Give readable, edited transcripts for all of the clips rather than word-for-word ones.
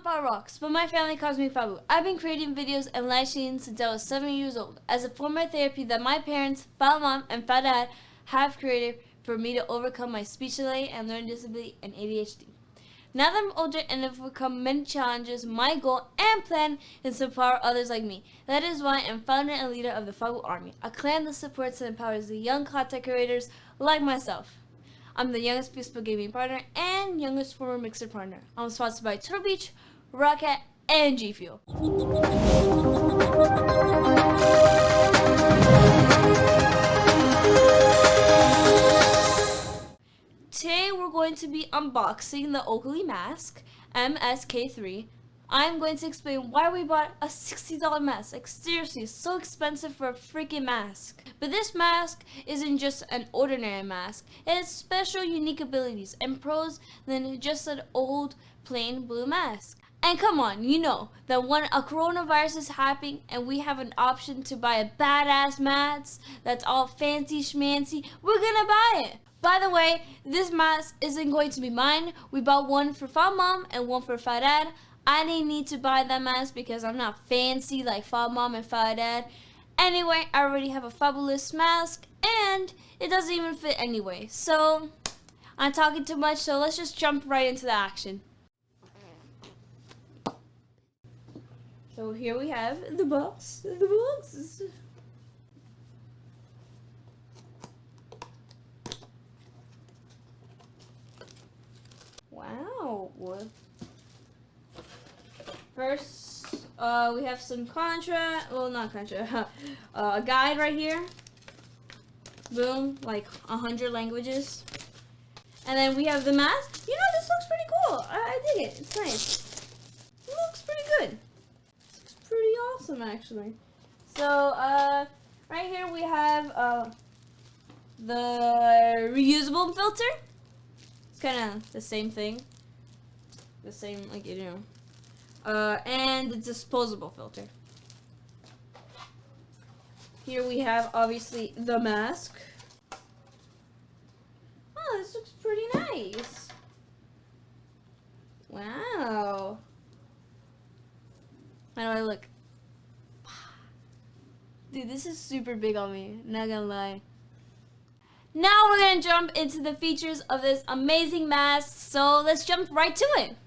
FabuRocks, but my family calls me Fabu. I've been creating videos and live streams since I was 7 years old as a form of therapy that my parents, FaMom, and FaDad have created for me to overcome my speech delay and learning disability and ADHD. Now that I'm older and have overcome many challenges, my goal and plan is to empower others like me. That is why I'm founder and leader of the FABU Army, a clan that supports and empowers the young content creators like myself. I'm the youngest Facebook gaming partner and youngest former Mixer partner. I'm sponsored by Turtle Beach, Rocket, and G Fuel. Today we're going to be unboxing the OAKLEY Mask MSK3. I'm going to explain why we bought a $60 mask. Like seriously, it's so expensive for a freaking mask. But this mask isn't just an ordinary mask. It has special unique abilities and pros than just an old plain blue mask. And come on, you know that when a coronavirus is happening and we have an option to buy a badass mask that's all fancy schmancy, we're gonna buy it. By the way, this mask isn't going to be mine. We bought one for FaMom and one for FaDad. I didn't need to buy that mask because I'm not fancy like FaMom and FaDad. Anyway, I already have a fabulous mask and it doesn't even fit anyway. So, I'm talking too much, so let's just jump right into the action. So here we have the box. Wow. First, we have some a guide right here. Boom, like 100 languages. And then we have the mask. You know, this looks pretty cool. I dig it. It's nice. It looks pretty good. It looks pretty awesome, actually. So, right here we have the reusable filter. It's kind of the same thing. The same, like, you know. And the disposable filter. Here we have, obviously, the mask. Oh, this looks pretty nice. Wow. How do I look? Dude, this is super big on me, not gonna lie. Now we're gonna jump into the features of this amazing mask, so let's jump right to it.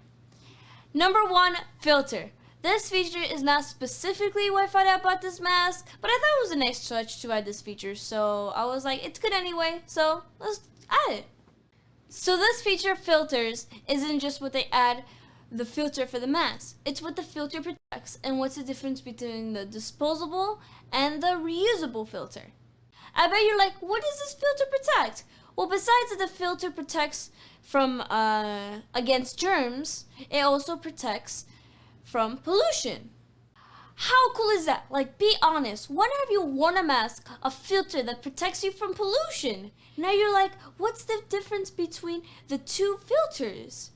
Number 1, filter. This feature is not specifically why I bought this mask, but I thought it was a nice touch to add this feature, so I was like, it's good anyway, so let's add it. So this feature filters isn't just what they add the filter for the mask, it's what the filter protects and what's the difference between the disposable and the reusable filter. I bet you're like, what does this filter protect? Well, besides that the filter protects from against germs, it also protects from pollution. How cool is that? Like, be honest, when have you worn a mask, a filter that protects you from pollution? Now you're like, what's the difference between the two filters?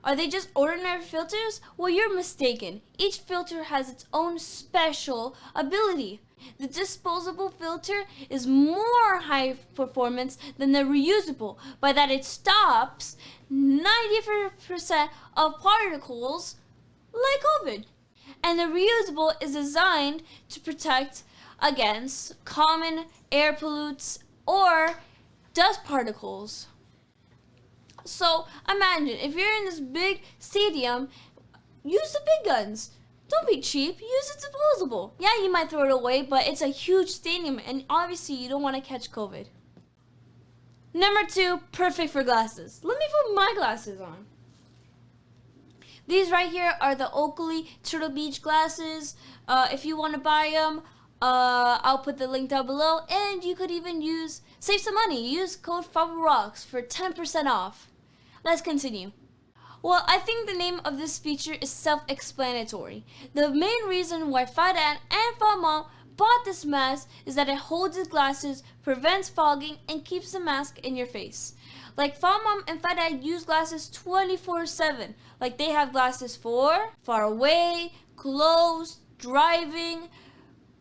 Are they just ordinary filters? Well, you're mistaken. Each filter has its own special ability. The disposable filter is more high performance than the reusable, by that it stops 90% of particles like COVID. And the reusable is designed to protect against common air pollutants or dust particles. So imagine if you're in this big stadium, use the big guns. Don't be cheap, use it disposable. Yeah, you might throw it away, but it's a huge stadium and obviously you don't want to catch COVID. Number 2, perfect for glasses. Let me put my glasses on. These right here are the OAKLEY Turtle Beach glasses. If you want to buy them, I'll put the link down below, and you could even save some money. Use code FabuRocks for 10% off. Let's continue. Well, I think the name of this feature is self-explanatory. The main reason why FaDad and FaMom bought this mask is that it holds the glasses, prevents fogging, and keeps the mask in your face. Like FaMom and FaDad use glasses 24/7. Like they have glasses for far away, close, driving,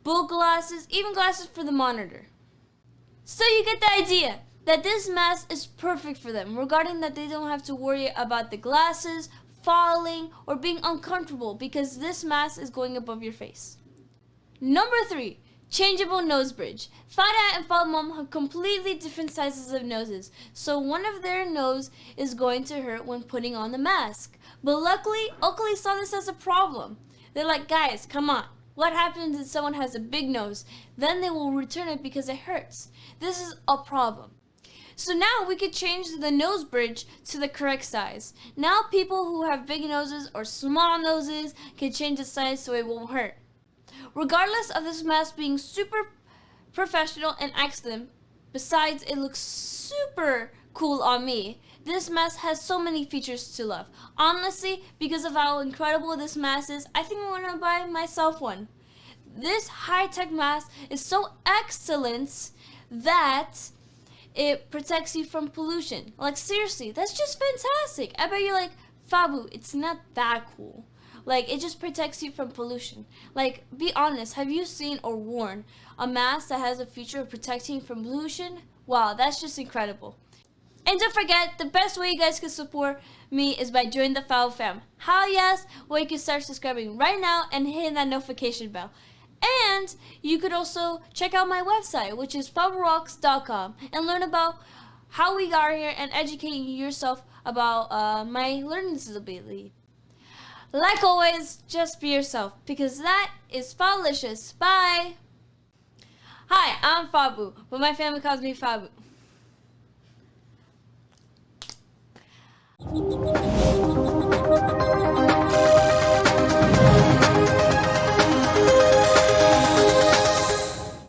book glasses, even glasses for the monitor. So you get the idea that this mask is perfect for them, regarding that they don't have to worry about the glasses falling, or being uncomfortable because this mask is going above your face. Number 3, changeable nose bridge. Fada and Fada Mom have completely different sizes of noses, so one of their nose is going to hurt when putting on the mask. But luckily, OAKLEY saw this as a problem. They're like, guys, come on. What happens if someone has a big nose? Then they will return it because it hurts. This is a problem. So now we could change the nose bridge to the correct size. Now people who have big noses or small noses can change the size so it won't hurt. Regardless of this mask being super professional and excellent, besides it looks super cool on me, this mask has so many features to love. Honestly, because of how incredible this mask is, I think I'm going to buy myself one. This high-tech mask is so excellent that it protects you from pollution. Like seriously, that's just fantastic. I bet you're like, FABU, it's not that cool. Like, it just protects you from pollution. Like, be honest, have you seen or worn a mask that has a feature of protecting from pollution? Wow, that's just incredible. And don't forget, the best way you guys can support me is by joining the FABU fam. Hell yes, well you can start subscribing right now and hitting that notification bell. And you could also check out my website, which is FabuRocks.com, and learn about how we got here and educating yourself about my learning disability. Like always, just be yourself, because that is Fabulicious. Bye! Hi, I'm Fabu, but my family calls me Fabu.